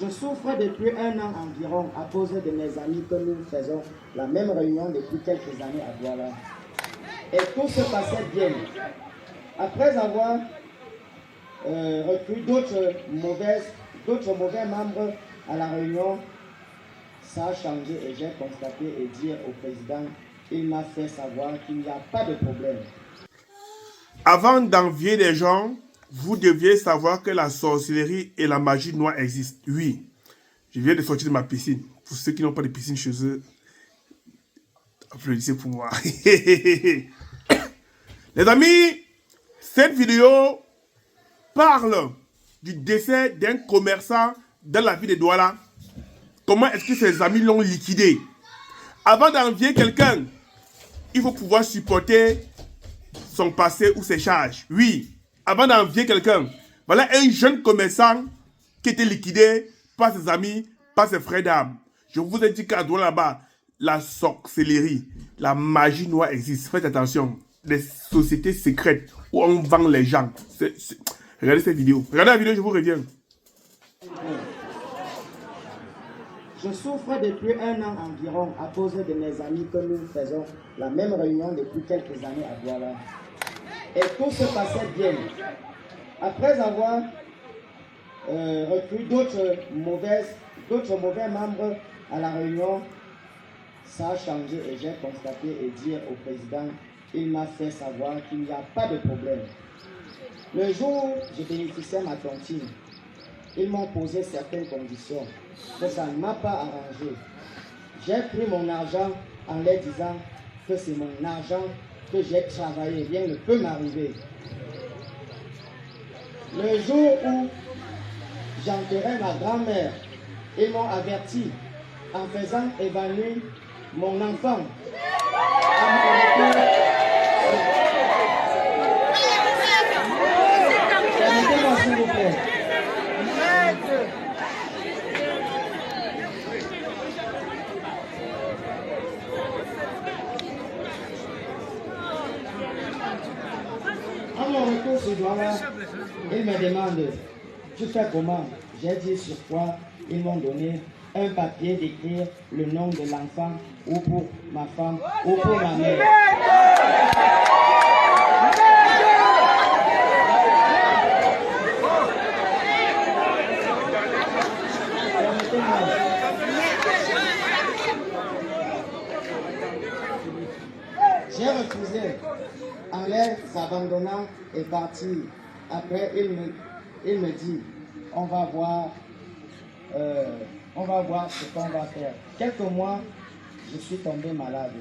Je souffre depuis 1 an environ à cause de mes amis que nous faisons la même réunion depuis quelques années à Douala. Et tout se passait bien. Après avoir recruté d'autres mauvais membres à la réunion, ça a changé et j'ai constaté et dit au président, il m'a fait savoir qu'il n'y a pas de problème. Avant d'envier les gens, vous deviez savoir que la sorcellerie et la magie noire existent. Oui, je viens de sortir de ma piscine. Pour ceux qui n'ont pas de piscine chez eux, applaudissez pour moi. Les amis, cette vidéo parle du décès d'un commerçant dans la ville de Douala. Comment est-ce que ses amis l'ont liquidé? Avant d'envier quelqu'un, il faut pouvoir supporter son passé ou ses charges. Oui, avant d'envier quelqu'un, voilà un jeune commerçant qui était liquidé par ses amis, par ses frères d'armes. Je vous ai dit qu'à Douala là-bas, la sorcellerie, la magie noire existe. Faites attention, des sociétés secrètes où on vend les gens. Regardez cette vidéo. Regardez la vidéo, je vous reviens. Je souffre depuis 1 an environ à cause de mes amis que nous faisons la même réunion depuis quelques années à Douala. Et tout se passait bien. Après avoir recruté d'autres mauvais membres à la réunion, ça a changé et j'ai constaté et dit au président, il m'a fait savoir qu'il n'y a pas de problème. Le jour où je bénéficiais ma tontine, ils m'ont posé certaines conditions que ça ne m'a pas arrangé. J'ai pris mon argent en leur disant que c'est mon argent que j'ai travaillé, rien ne peut m'arriver. Le jour où j'enterrais ma grand-mère, ils m'ont averti en faisant évanouir mon enfant. Permettez-moi s'il vous plaît. À mon retour sur Douala, il me demande, tu fais comment? J'ai dit sur quoi? Ils m'ont donné un papier d'écrire le nom de l'enfant ou pour ma femme ou pour ma mère. J'ai refusé en les abandonnant et parti. Après, il me dit, on va voir ce qu'on va faire. Quelques mois, je suis tombé malade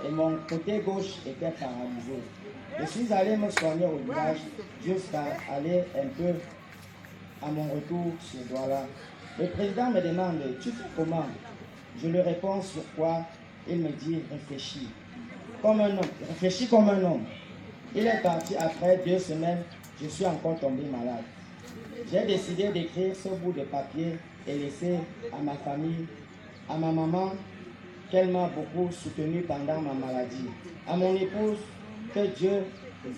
et mon côté gauche était paralysé. Je suis allé me soigner au village jusqu'à aller un peu à mon retour sur Douala. Le président me demande, tu fais comment? Je lui réponds sur quoi? Il me dit, réfléchis comme un homme. Réfléchis comme un homme. Il est parti après 2 semaines, je suis encore tombé malade. J'ai décidé d'écrire ce bout de papier et laisser à ma famille, à ma maman, qu'elle m'a beaucoup soutenu pendant ma maladie. À mon épouse, que Dieu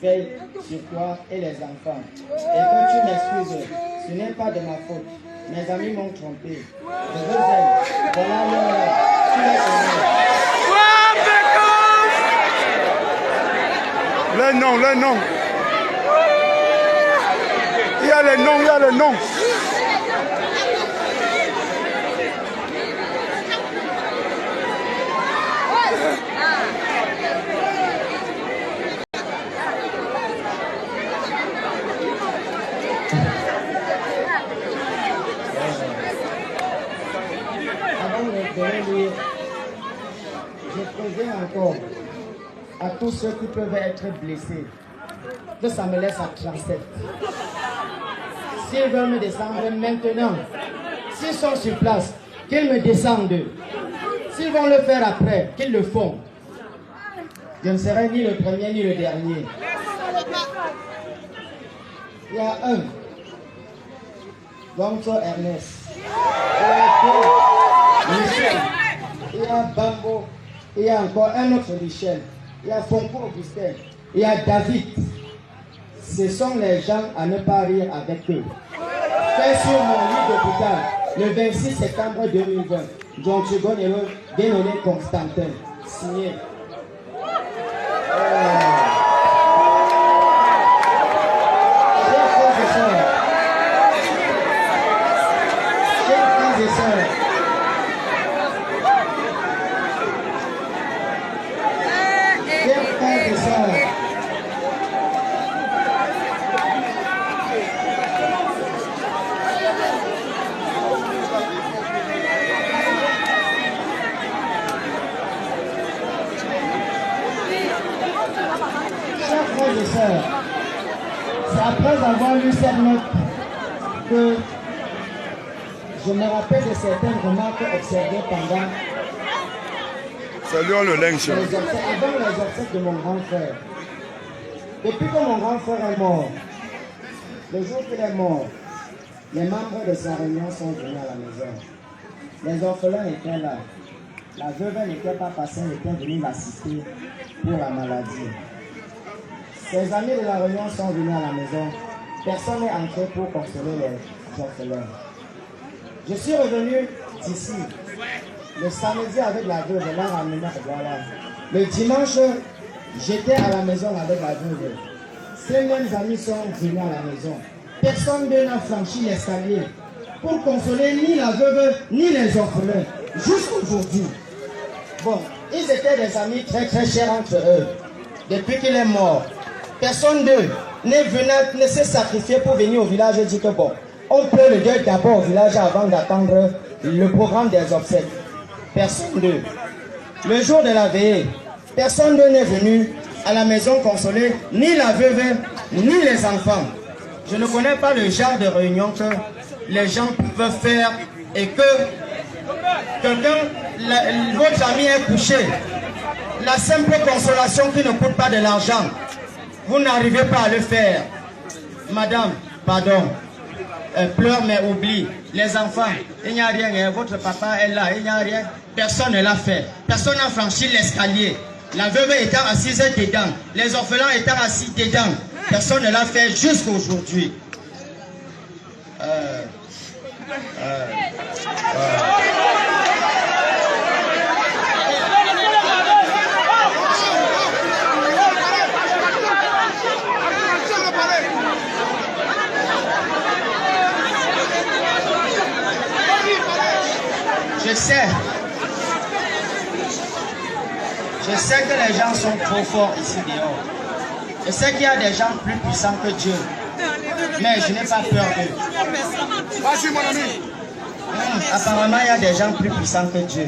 veille sur toi et les enfants. Et que tu m'excuses, ce n'est pas de ma faute. Mes amis m'ont trompé. Je vous aime. Voilà l'heure. Tu les connais. Le nom, le nom. Il y a le nom, il y a le nom. Avant de lire, je préviens encore à tous ceux qui peuvent être blessés que ça me laisse à 37. S'ils veulent me descendre maintenant, s'ils sont sur place, qu'ils me descendent. S'ils vont le faire après, qu'ils le font. Je ne serai ni le premier ni le dernier. Il y a un, Gonzo Ernest. Il y a deux, Michel. Il y a Bambo. Il y a encore un autre Michel. Il y a Fonko Augustin. Il y a David. Ce sont les gens à ne pas rire avec eux. fait sur mon lit d'hôpital le 26 septembre 2020. John Chugon et le dénommé Constantin. Signé. Chers frères et sœurs, chers frères et sœurs, chers frères et sœurs, c'est après avoir lu cette note que je me rappelle de certaines remarques observées pendant Saluons le linge. avant les obsèques de mon grand frère. Depuis que mon grand frère est mort, le jour qu'il est mort, les membres de sa réunion sont venus à la maison. Les orphelins étaient là. La veuve n'était pas passée, elle était venue l'assister pour la maladie. Ses amis de la réunion sont venus à la maison. Personne n'est entré pour consoler les orphelins. Je suis revenu d'ici le samedi avec la veuve, elle l'a ramené, voilà. Le dimanche, j'étais à la maison avec la veuve. Ces mêmes amis sont venus à la maison. Personne n'a franchi l'escalier pour consoler ni la veuve ni les orphelins. Jusqu'aujourd'hui. Bon, ils étaient des amis très très chers entre eux. Depuis qu'il est mort, personne d'eux ne s'est sacrifié pour venir au village et dire que bon, on peut le deuil d'abord au village avant d'attendre le programme des obsèques. Personne d'eux. Le jour de la veillée, personne d'eux n'est venu à la maison consoler ni la veuve ni les enfants. Je ne connais pas le genre de réunion que les gens peuvent faire et que quelqu'un, votre ami est couché. La simple consolation qui ne coûte pas de l'argent, vous n'arrivez pas à le faire. Madame, pardon, pleure mais oublie. Les enfants, il n'y a rien, votre papa est là, il n'y a rien. Personne ne l'a fait. Personne n'a franchi l'escalier. La veuve étant assise dedans, les orphelins étant assis dedans. Personne ne l'a fait jusqu'à aujourd'hui. Je sais que les gens sont trop forts ici dehors. Je sais qu'il y a des gens plus puissants que Dieu. Mais je n'ai pas peur d'eux. Vas-y, mon ami. Apparemment, il y a des gens plus puissants que Dieu.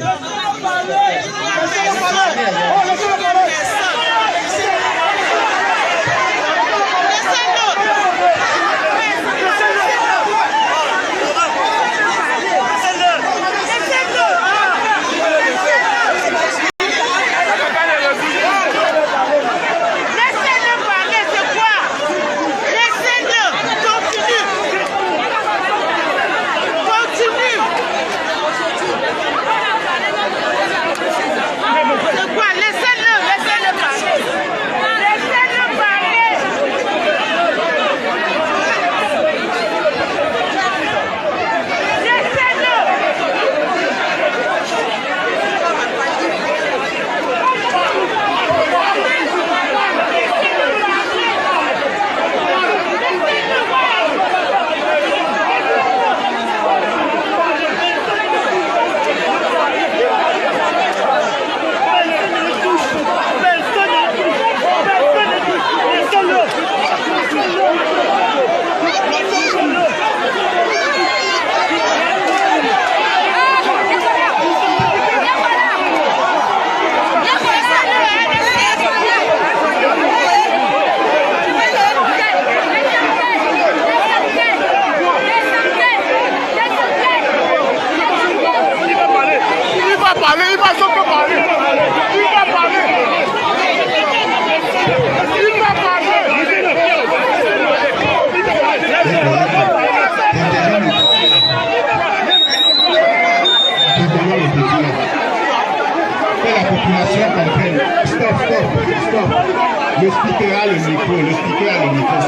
Le speaker a le micro,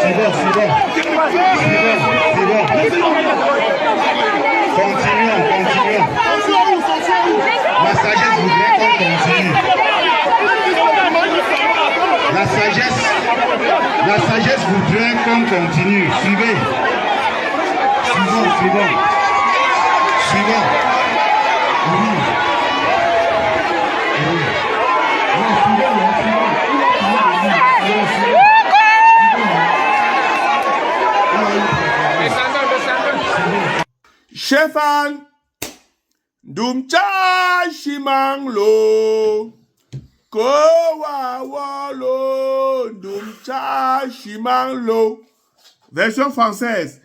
c'est bon. on continue. Suivez. Suivant. Oui. Chefan Dumcha Shimanglo Kowawolo Dumcha Shimanglo. Version française.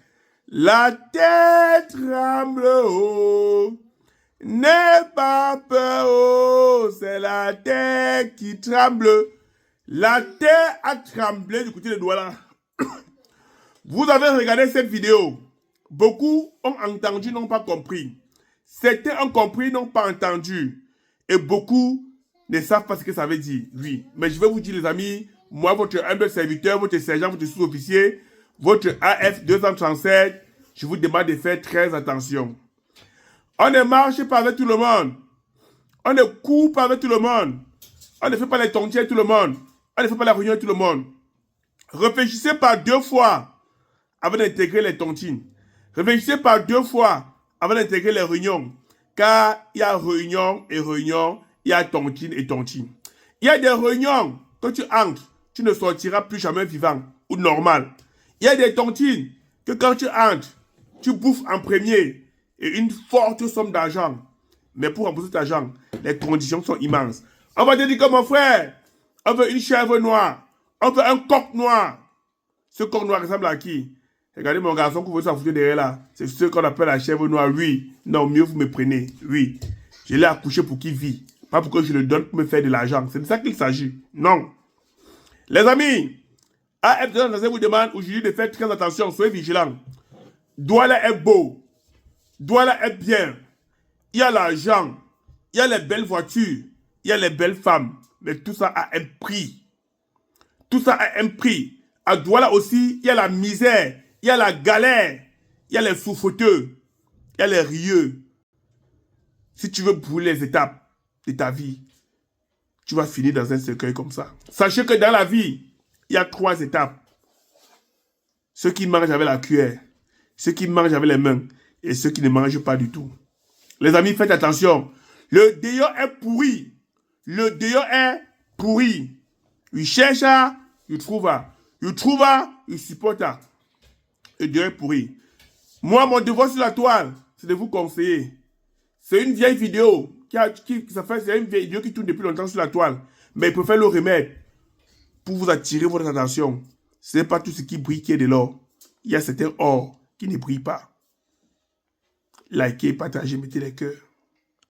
La tête tremble, oh. N'aie pas peur, oh. C'est la tête qui tremble. La terre a tremblé du côté de Douala. Vous avez regardé cette vidéo. Beaucoup ont entendu, n'ont pas compris. Certains ont compris, n'ont pas entendu. Et beaucoup ne savent pas ce que ça veut dire. Oui. Mais je vais vous dire, les amis, moi, votre humble serviteur, votre sergent, votre sous-officier, votre AF 237, je vous demande de faire très attention. On ne marche pas avec tout le monde. On ne court pas avec tout le monde. On ne fait pas les tontiers avec tout le monde. On ne fait pas la réunion avec tout le monde. Réfléchissez par 2 fois avant d'intégrer les tontines. Réfléchissez par 2 fois avant d'intégrer les réunions. Car il y a réunion et réunion, il y a tontine et tontine. Il y a des réunions, quand tu entres, tu ne sortiras plus jamais vivant ou normal. Il y a des tontines que quand tu entres, tu bouffes en premier et une forte somme d'argent. Mais pour rembourser cet argent, les conditions sont immenses. On va te dire comme mon frère, on veut une chèvre noire, on veut un coq noir. Ce coq noir ressemble à qui? Regardez mon garçon que vous s'en foutez derrière là. C'est ce qu'on appelle la chèvre noire. Oui. Non, mieux vous me prenez. Oui. Je l'ai accouché pour qu'il vit. Pas pour que je le donne pour me faire de l'argent. C'est de ça qu'il s'agit. Non. Les amis, AF237 vous demande aujourd'hui de faire très attention. Soyez vigilants. Douala est beau. Douala est bien. Il y a l'argent. Il y a les belles voitures. Il y a les belles femmes. Mais tout ça a un prix. Tout ça a un prix. À Douala aussi, il y a la misère. Il y a la galère, il y a les souffreteux, il y a les rieux. Si tu veux brûler les étapes de ta vie, tu vas finir dans un cercueil comme ça. Sachez que dans la vie, il y a 3 étapes. Ceux qui mangent avec la cuillère, ceux qui mangent avec les mains et ceux qui ne mangent pas du tout. Les amis, faites attention. Le dehors est pourri. Le dehors est pourri. Il cherche, il trouve. Il trouve, il supporte. Et Dieu est pourri. Moi, mon devoir sur la toile, c'est de vous conseiller. C'est une vieille vidéo. C'est une vieille vidéo qui tourne depuis longtemps sur la toile. Mais il peut faire le remède pour vous attirer votre attention. Ce n'est pas tout ce qui brille qui est de l'or. Il y a certains or qui ne brillent pas. Likez, partagez, mettez les cœurs.